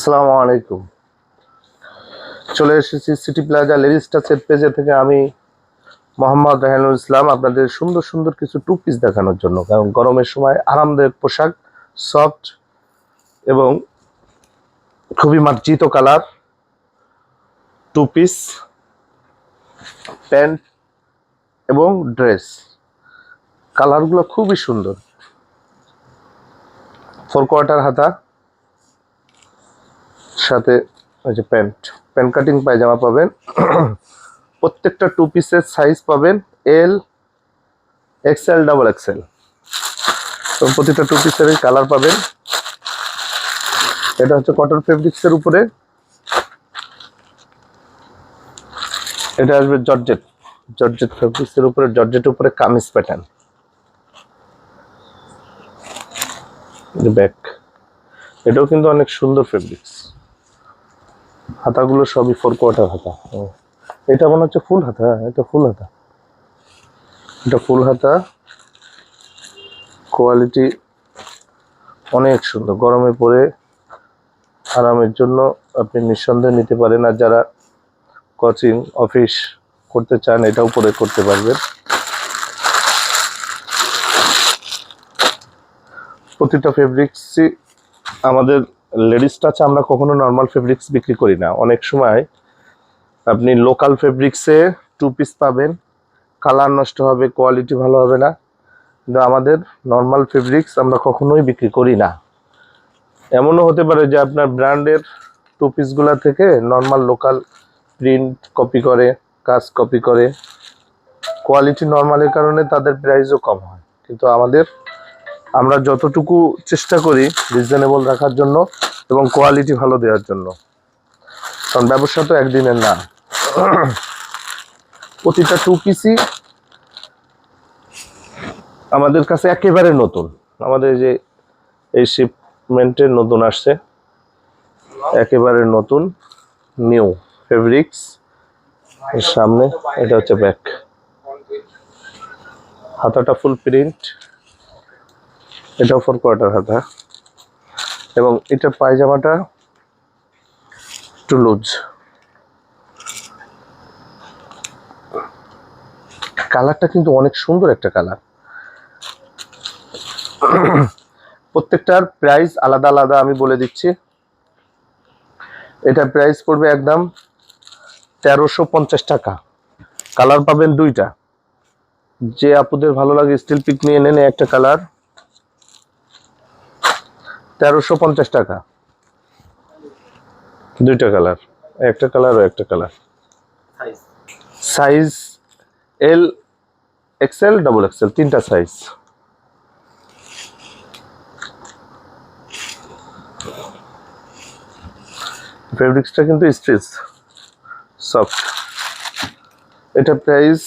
আসসালামু আলাইকুম। চলে এসেছি সিটি প্লাজা লেডিস টাচের পেজে থেকে। আমি মোহাম্মদ রাহানুল ইসলাম আপনাদের সুন্দর সুন্দর কিছু টু পিস দেখানোর জন্য, কারণ গরমের সময় আরামদায়ক পোশাক, সফট এবং খুবই মার্জিত কালার টু পিস, প্যান্ট এবং ড্রেস, কালারগুলো খুবই সুন্দর। 4/4 হাতা, সাথে ওই যে প্যান্ট কাটিং পায়জামা পাবেন। প্রত্যেকটা টু পিসের সাইজ পাবেন এল, এক্সেল, ডাবল এক্সেল। তো প্রতিটা টু পিসের কালার পাবেন। এটা হচ্ছে কটন ফেব্রিক্সের উপরে, এটা আসবে জর্জেট ফেব্রিক্সের উপরে, জর্জেটের উপরে কামিজ প্যাটার্ন। ব্যাক, এটাও কিন্তু অনেক সুন্দর ফেব্রিক্স। হাতাগুলো সবই 4/4 হাতা। এটা মনে হচ্ছে ফুল হাতা। এটা ফুল হাতা, এটা ফুল হাতা। কোয়ালিটি অনেক সুন্দর। গরমে পরে আরামের জন্য আপনি নিঃসন্দেহে নিতে পারেন। আর যারা কোচিং অফিস করতে চান, এটাও পরে করতে পারবেন। প্রতিটা ফেব্রিক্সই আমাদের লেডিস টাচে আমরা কখনো নর্মাল ফেব্রিক্স বিক্রি করি না। অনেক সময় আপনি লোকাল ফেব্রিক্সে টু পিস পাবেন, কালার নষ্ট হবে, কোয়ালিটি ভালো হবে না। কিন্তু আমাদের নর্মাল ফেব্রিক্স আমরা কখনোই বিক্রি করি না। এমনও হতে পারে যে আপনার ব্র্যান্ডের টু পিসগুলা থেকে নর্মাল লোকাল প্রিন্ট কপি করে, কাজ কপি করে, কোয়ালিটি নর্মালের কারণে তাদের প্রাইসও কম হয়। কিন্তু আমরা যতটুকু চেষ্টা করি রিজনেবল রাখার জন্য এবং কোয়ালিটি ভালো দেওয়ার জন্য, কারণ ব্যবসা তো একদিনের না। প্রতিটা টু পিসই আমাদের কাছে একেবারে নতুন। আমাদের যে এই শিপমেন্টের নতুন আসছে, একেবারে নতুন নিউ ফেব্রিক্স। এর সামনে এটা হচ্ছে ব্যাক, হাতাটা ফুল প্রিন্ট, এটাও 4/4 হাতা, এবং এটা পায়জামাটা একটু লুজ। কালারটা কিন্তু অনেক সুন্দর একটা কালার। প্রত্যেকটার প্রাইস আলাদা আলাদা আমি বলে দিচ্ছি। এটা প্রাইস পড়বে একদম 1350 টাকা। কালার পাবেন দুইটা। যে আপুদের ভালো লাগে স্টিল পিক নিয়ে নেন। একটা কালার 1350 টাকা, দুইটা কালার, একটা কালার ও একটা colour. Size L, XL, double XL, তিনটা সাইজ। ফেব্রিক্সটা কিন্তু স্ট্রেচ সফট। এটা প্রাইস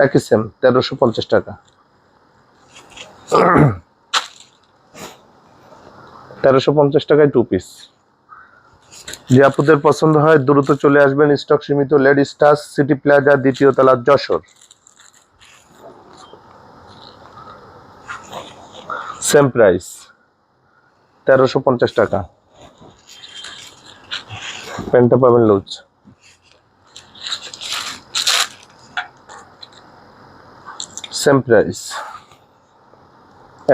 একই সেম, 1350 টাকা। 1350 টাকায় টু পিস। যে আপনাদের পছন্দ হয় দ্রুত চলে আসবেন। স্টক সীমিত। লেডিস টাচ, সিটি প্লাজা, 2য় তলা, যশোর। সেম প্রাইস 1350 টাকা। প্যান্টটা পাবেন লুজ। সেম প্রাইস,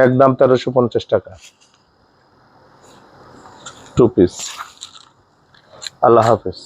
একদম 1350 টাকা টু পিস। আল্লাহ হাফেজ।